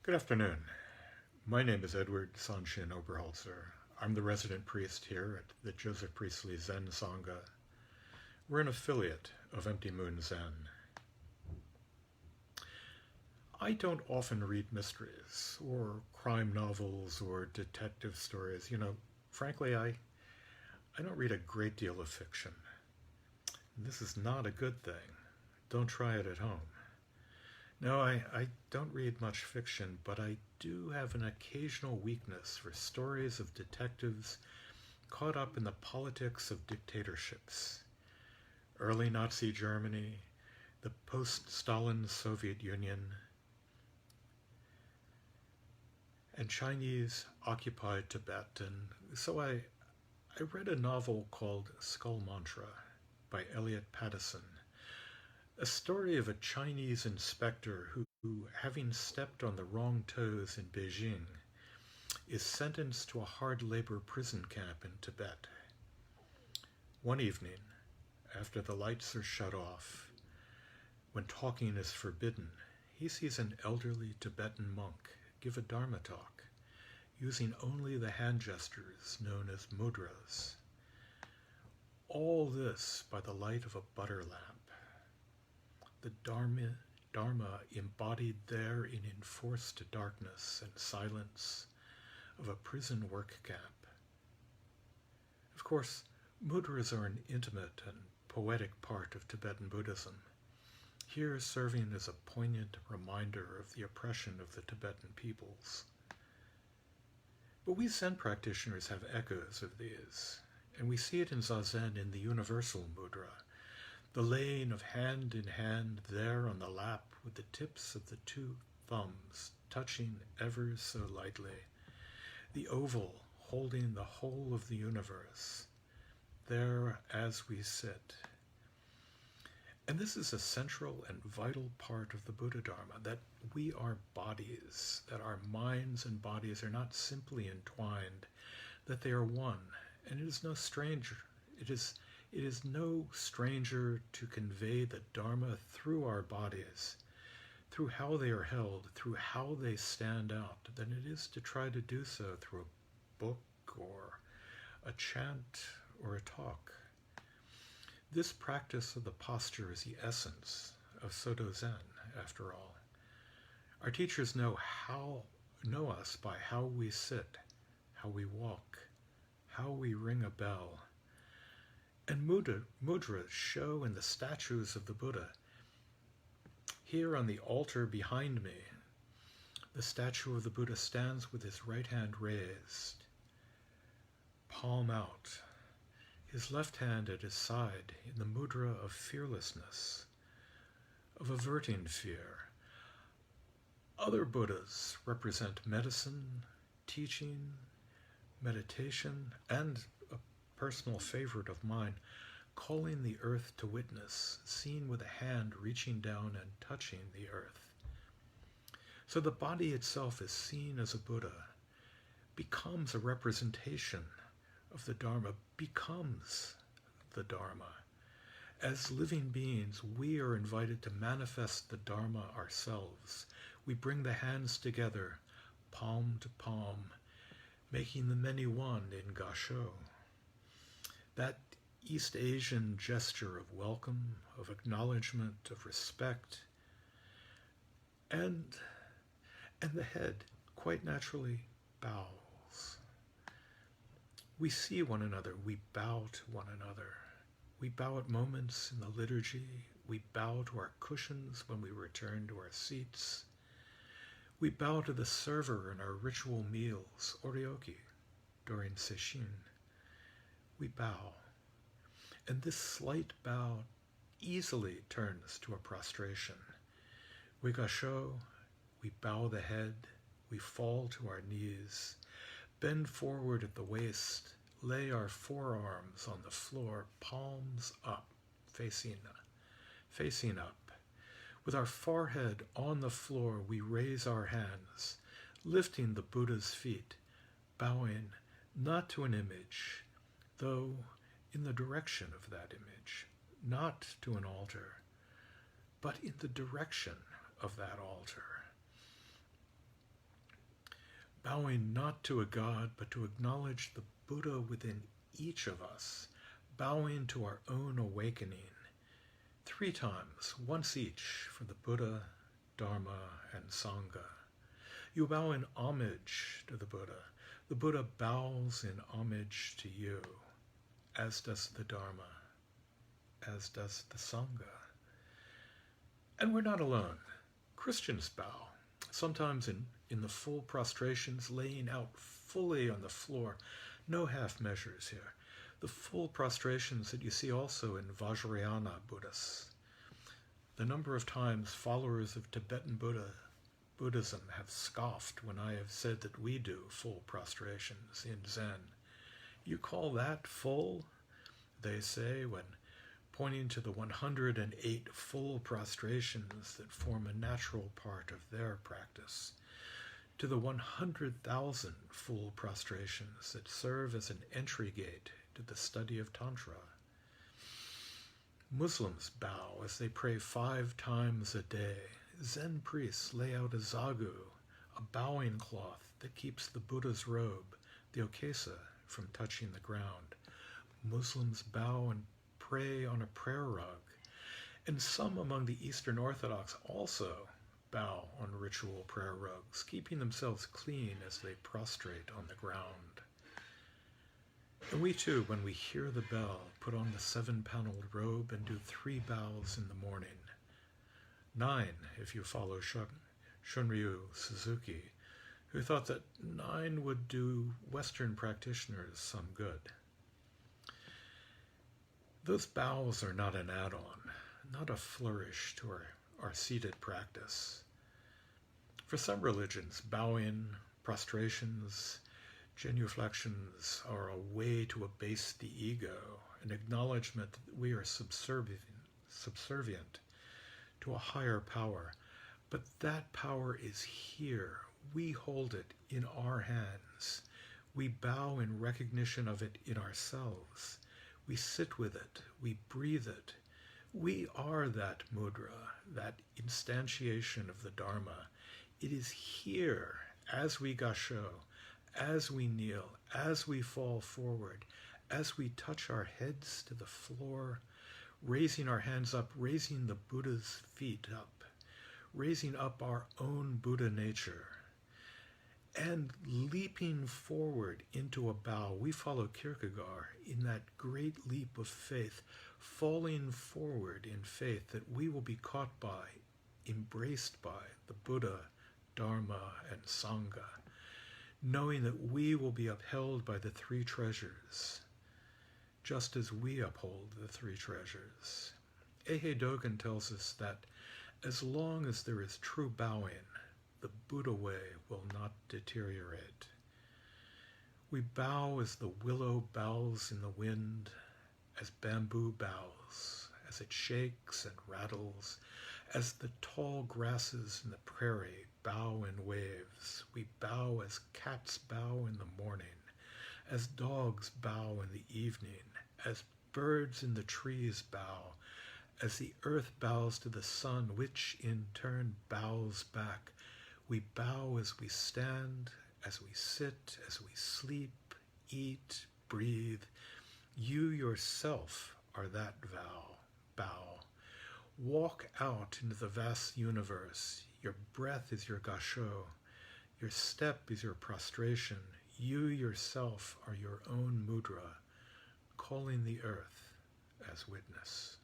Good afternoon. My name is Edward Sanshin Oberholtzer. I'm the resident priest here at the Joseph Priestley Zen Sangha. We're an affiliate of Empty Moon Zen. I don't often read mysteries or crime novels or detective stories. Frankly, I don't read a great deal of fiction. This is not a good thing. Don't try it at home. No, I don't read much fiction, but I do have an occasional weakness for stories of detectives caught up in the politics of dictatorships. Early Nazi Germany, the post-Stalin Soviet Union, and Chinese occupied Tibet. And so I read a novel called Skull Mantra by Elliot Pattison, a story of a Chinese inspector who, having stepped on the wrong toes in Beijing, is sentenced to a hard labor prison camp in Tibet. One evening, after the lights are shut off, when talking is forbidden, he sees an elderly Tibetan monk give a Dharma talk, using only the hand gestures known as Mudras. All this by the light of a butter lamp. The Dharma embodied there in enforced darkness and silence of a prison work camp. Of course, mudras are an intimate and poetic part of Tibetan Buddhism, here serving as a poignant reminder of the oppression of the Tibetan peoples. But we Zen practitioners have echoes of these, and we see it in Zazen in the universal mudra, the laying of hand in hand there on the lap with the tips of the two thumbs touching ever so lightly, the oval holding the whole of the universe, there as we sit. And this is a central and vital part of the Buddha Dharma, that we are bodies, that our minds and bodies are not simply entwined, that they are one, and it is no stranger. It is no stranger to convey the Dharma through our bodies, through how they are held, through how they stand out, than it is to try to do so through a book or a chant or a talk. This practice of the posture is the essence of Soto Zen, after all. Our teachers know us by how we sit, how we walk, how we ring a bell. And mudras show in the statues of the Buddha. Here on the altar behind me, the statue of the Buddha stands with his right hand raised, palm out, his left hand at his side in the mudra of fearlessness, of averting fear. Other Buddhas represent medicine, teaching, meditation, and a personal favorite of mine, calling the earth to witness, seen with a hand reaching down and touching the earth. So the body itself is seen as a Buddha, becomes a representation of the Dharma, becomes the Dharma. As living beings, we are invited to manifest the Dharma ourselves. We bring the hands together, palm to palm, making the many one in Gasho. That East Asian gesture of welcome, of acknowledgement, of respect, and the head quite naturally bows. We see one another, we bow to one another. We bow at moments in the liturgy, we bow to our cushions when we return to our seats. We bow to the server in our ritual meals, oryoki, during seishin. We bow. And this slight bow easily turns to a prostration. We gasho, we bow the head, we fall to our knees, bend forward at the waist, lay our forearms on the floor, palms up, facing up. With our forehead on the floor, we raise our hands, lifting the Buddha's feet, bowing not to an image, though in the direction of that image, not to an altar, but in the direction of that altar. bowing not to a god, but to acknowledge the Buddha within each of us, bowing to our own awakening, 3 times, once each, for the Buddha, Dharma, and Sangha. You bow in homage to the Buddha. The Buddha bows in homage to you, as does the Dharma, as does the Sangha. And we're not alone. Christians bow, sometimes in the full prostrations, laying out fully on the floor. No half measures here. The full prostrations that you see also in Vajrayana Buddhists. The number of times followers of Tibetan Buddhism have scoffed when I have said that we do full prostrations in Zen. You call that full? They say, when pointing to the 108 full prostrations that form a natural part of their practice, to the 100,000 full prostrations that serve as an entry gate to the study of Tantra. Muslims bow as they pray 5 times a day. Zen priests lay out a zagu, a bowing cloth that keeps the Buddha's robe, the okesa, from touching the ground. Muslims bow and pray on a prayer rug, and some among the Eastern Orthodox also bow on ritual prayer rugs, keeping themselves clean as they prostrate on the ground. And we too, when we hear the bell, put on the 7-paneled robe and do 3 bows in the morning. 9 if you follow Shunryu Suzuki, who thought that 9 would do Western practitioners some good. Those bows are not an add-on, not a flourish to our seated practice. For some religions, bowing, prostrations, genuflections are a way to abase the ego, an acknowledgement that we are subservient to a higher power. But that power is here. We hold it in our hands. We bow in recognition of it in ourselves. We sit with it. We breathe it. We are that mudra, that instantiation of the Dharma. It is here as we gasho, as we kneel, as we fall forward, as we touch our heads to the floor, raising our hands up, raising the Buddha's feet up, raising up our own Buddha nature, and leaping forward into a bow. We follow Kierkegaard in that great leap of faith, falling forward in faith that we will be caught by, embraced by the Buddha, Dharma, and Sangha, knowing that we will be upheld by the 3 treasures, just as we uphold the 3 treasures. Ehe Dogen tells us that as long as there is true bowing, the Buddha way will not deteriorate. We bow as the willow bows in the wind, as bamboo bows, as it shakes and rattles, as the tall grasses in the prairie bow in waves. We bow as cats bow in the morning, as dogs bow in the evening, as birds in the trees bow, as the earth bows to the sun, which in turn bows back. We bow as we stand, as we sit, as we sleep, eat, breathe. You yourself are that bow. Walk out into the vast universe. Your breath is your gasho. Your step is your prostration. You yourself are your own mudra, calling the earth as witness.